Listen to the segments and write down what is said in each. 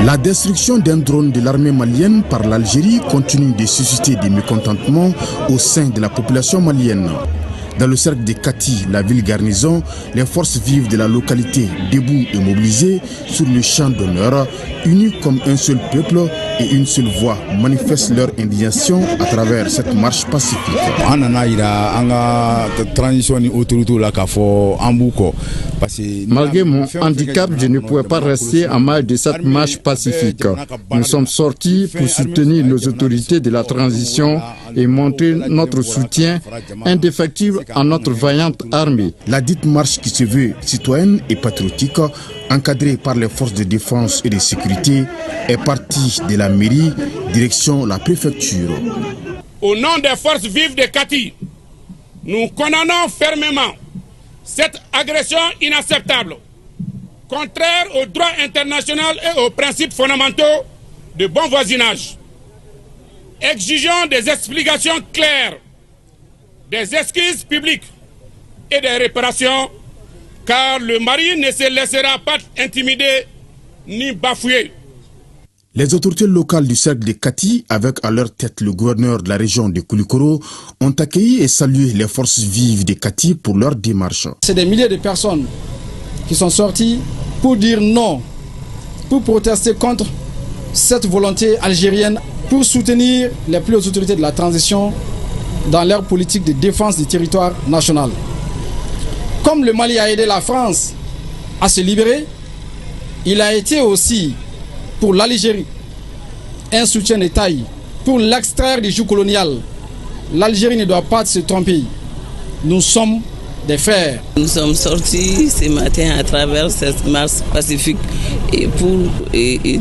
La destruction d'un drone de l'armée malienne par l'Algérie continue de susciter des mécontentements au sein de la population malienne. Dans le cercle de Kati, la ville garnison, les forces vives de la localité, debout et mobilisées sur le champ d'honneur, unis comme un seul peuple et une seule voix, manifestent leur indignation à travers cette marche pacifique. Malgré mon handicap, je ne pouvais pas rester en marge de cette marche pacifique. Nous sommes sortis pour soutenir nos autorités de la transition et montrer notre soutien indéfectible à notre vaillante armée. La dite marche qui se veut citoyenne et patriotique, encadrée par les forces de défense et de sécurité, est partie de la mairie, direction la préfecture. Au nom des forces vives de Kati, nous condamnons fermement cette agression inacceptable, contraire au droit international et aux principes fondamentaux de bon voisinage. Exigeons des explications claires, des excuses publiques et des réparations, car le Mali ne se laissera pas intimider ni bafouer. Les autorités locales du cercle de Kati, avec à leur tête le gouverneur de la région de Koulikoro, ont accueilli et salué les forces vives de Kati pour leur démarche. C'est des milliers de personnes qui sont sorties pour dire non, pour protester contre cette volonté algérienne, pour soutenir les plus hautes autorités de la transition dans leur politique de défense du territoire national. Comme le Mali a aidé la France à se libérer, il a été aussi pour l'Algérie un soutien de taille pour l'extraire du joug colonial. L'Algérie ne doit pas se tromper. Nous sommes des frères. Nous sommes sortis ce matin à travers cette marche pacifique pour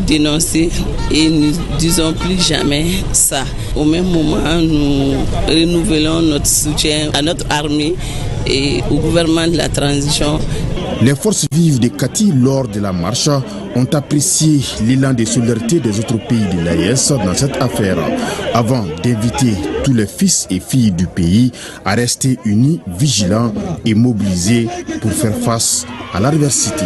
dénoncer et nous ne disons plus jamais ça. Au même moment, nous renouvelons notre soutien à notre armée et au gouvernement de la transition. Les forces vives de Kati, lors de la marche, ont apprécié l'élan de solidarité des autres pays de l'AES dans cette affaire, avant d'inviter tous les fils et filles du pays à rester unis, vigilants et mobilisés pour faire face à l'adversité.